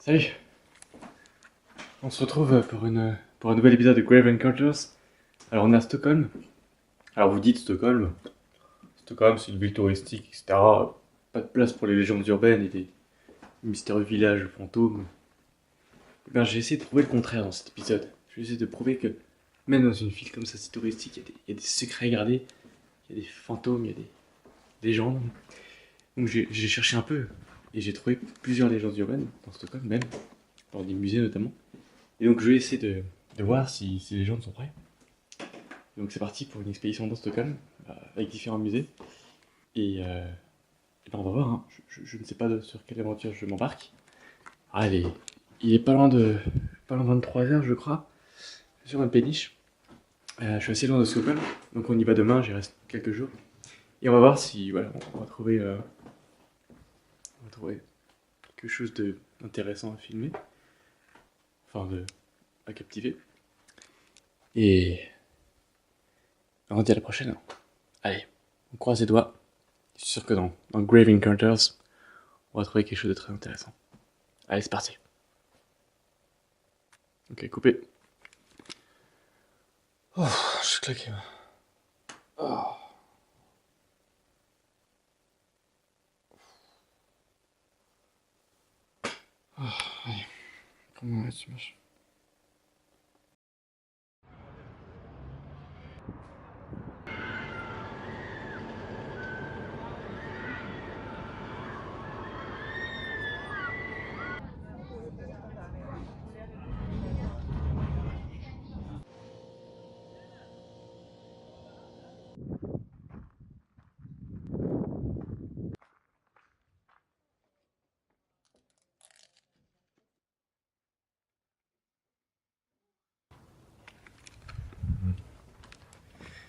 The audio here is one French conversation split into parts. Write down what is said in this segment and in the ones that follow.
Salut. On se retrouve pour un nouvel épisode de Grave Encounters. Alors on est à Stockholm. Alors vous dites Stockholm. Stockholm c'est une ville touristique, etc. Pas de place pour les légendes urbaines et des mystérieux villages fantômes. Eh bien j'ai essayé de prouver le contraire dans cet épisode. J'ai essayé de prouver que même dans une ville comme ça si touristique, il y a des secrets à garder. Il y a des fantômes, il y a des légendes. Donc j'ai cherché un peu et j'ai trouvé plusieurs légendes urbaines dans Stockholm même, dans des musées notamment. Et donc je vais essayer de voir si ces légendes sont vraies. Donc c'est parti pour une expédition dans Stockholm, avec différents musées. Et ben on va voir, hein. Je ne sais pas sur quelle aventure je m'embarque. Ah, il est pas loin de 23h je crois, sur une péniche. Je suis assez loin de Stockholm, donc on y va demain, j'y reste quelques jours. Et on va voir si voilà, on va trouver quelque chose d'intéressant à filmer. Enfin, à captiver. Et on se dit à la prochaine. Allez, on croise les doigts. Je suis sûr que dans Grave Encounters, on va trouver quelque chose de très intéressant. Allez, c'est parti. Ok, coupé. Oh, je suis claqué. Oh. Oh, allez, comment est-ce que tu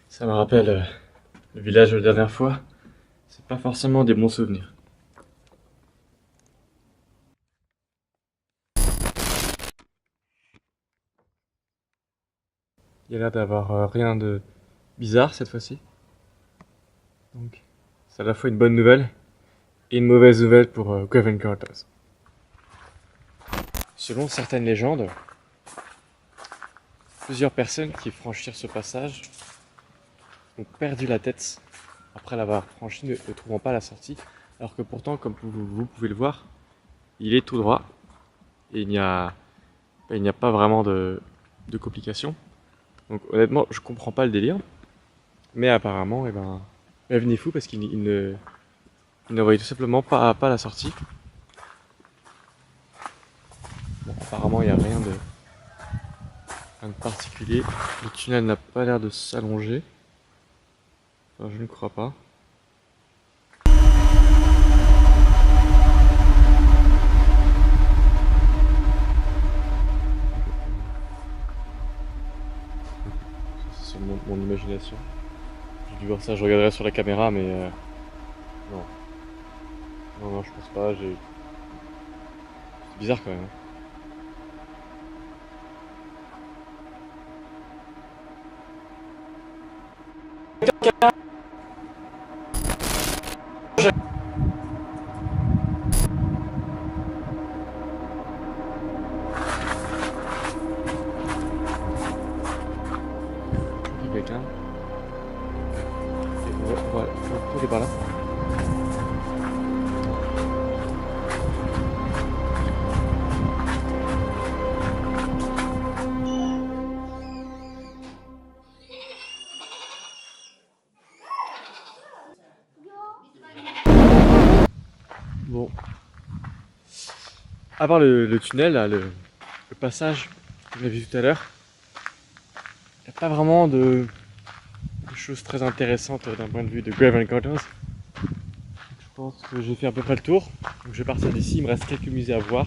Ça me rappelle le village de la dernière fois. C'est pas forcément des bons souvenirs. Il y a l'air d'avoir rien de bizarre cette fois-ci. Donc, c'est à la fois une bonne nouvelle et une mauvaise nouvelle pour Grave Encounters. Selon certaines légendes, plusieurs personnes qui franchirent ce passage ont perdu la tête après l'avoir franchi, ne trouvant pas la sortie, alors que pourtant, comme vous pouvez le voir, il est tout droit et il n'y a pas vraiment de complications. Donc honnêtement, je comprends pas le délire, mais apparemment, venez fou parce qu'il ne voyait tout simplement pas la sortie. Bon, apparemment, il n'y a rien de particulier. Le tunnel n'a pas l'air de s'allonger. Enfin, je ne crois pas. C'est mon imagination. J'ai dû voir ça, je regarderai sur la caméra, mais non. Non, je pense pas. C'est bizarre quand même. Quelqu'un. Faut aller par là. Bon. À part le tunnel, là, le passage qu'on a vu tout à l'heure, il n'y a pas vraiment de choses très intéressantes d'un point de vue de Grave Encounters. Je pense que j'ai fait à peu près le tour. Donc je vais partir d'ici, il me reste quelques musées à voir.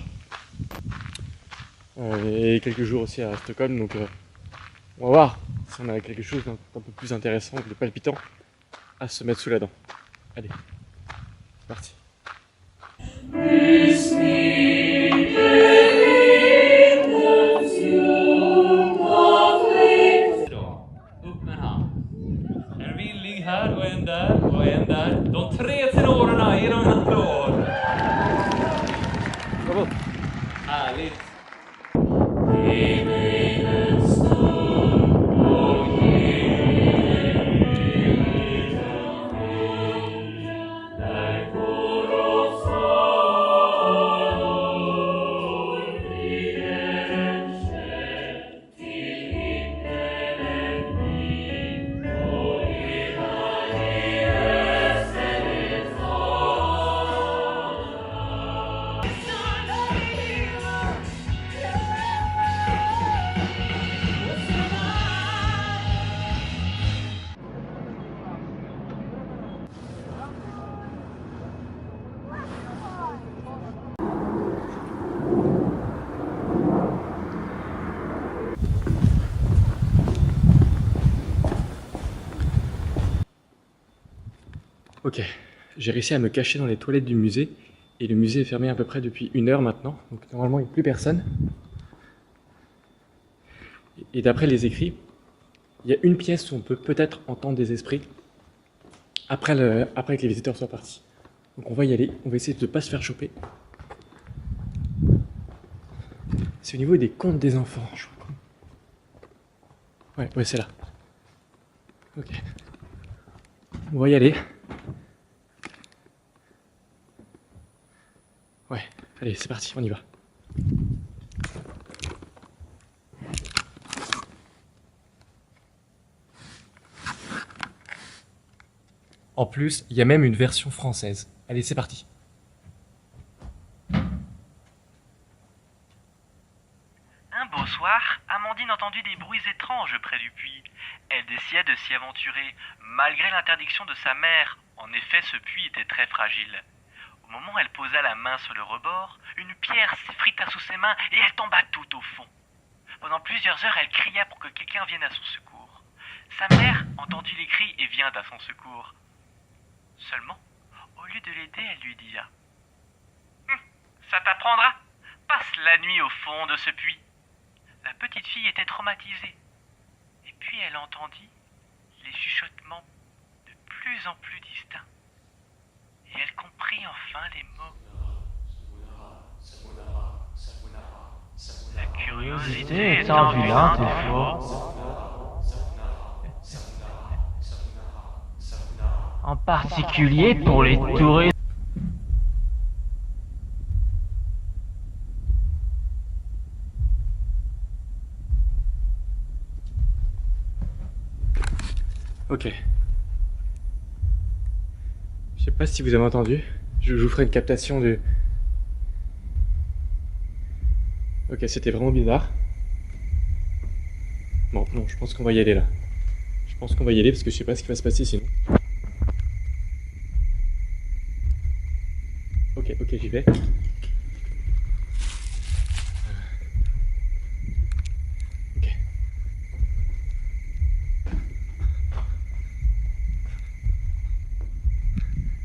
Et quelques jours aussi à Stockholm, donc on va voir si on a quelque chose d'un peu plus intéressant, de palpitant à se mettre sous la dent. Allez, c'est parti. En villig här och en där och en där. De 3 tenorerna, ge dem en applåd. Bravo. Ok, j'ai réussi à me cacher dans les toilettes du musée, et le musée est fermé à peu près depuis 1 heure maintenant, donc normalement il n'y a plus personne. Et d'après les écrits, il y a une pièce où on peut peut-être entendre des esprits après que les visiteurs soient partis. Donc on va y aller, on va essayer de ne pas se faire choper. C'est au niveau des contes des enfants, je crois. Ouais, c'est là. Ok. On va y aller. Ouais, allez, c'est parti, on y va. En plus, il y a même une version française. Allez, c'est parti. Un beau soir, Amandine entendit des bruits étranges près du puits. Elle décida de s'y aventurer, malgré l'interdiction de sa mère. En effet, ce puits était très fragile. Au moment où elle posa la main sur le rebord, une pierre s'effrita sous ses mains et elle tomba tout au fond. Pendant plusieurs heures, elle cria pour que quelqu'un vienne à son secours. Sa mère entendit les cris et vint à son secours. Seulement, au lieu de l'aider, elle lui dit « Ça t'apprendra. Passe la nuit au fond de ce puits. » La petite fille était traumatisée. Et puis elle entendit les chuchotements de plus en plus distincts. Et elle comprit enfin les mots. La curiosité étant vilain et faux. En particulier pour les touristes. Ok. Je sais pas si vous avez entendu. Je vous ferai une captation de... Ok, c'était vraiment bizarre. Bon, non, je pense qu'on va y aller là. Je pense qu'on va y aller parce que je sais pas ce qui va se passer sinon. Ok, j'y vais. Ok.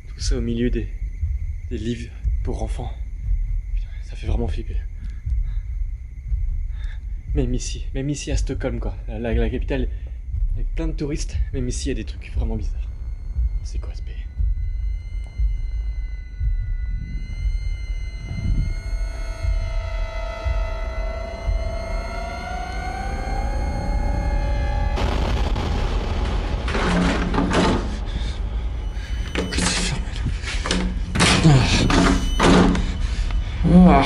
Tout ça au milieu des livres pour enfants. Putain, ça fait vraiment flipper. Même ici à Stockholm quoi, la capitale, avec plein de touristes, même ici il y a des trucs vraiment bizarres. C'est quoi ce pays? Que c'est fermé là. Ah.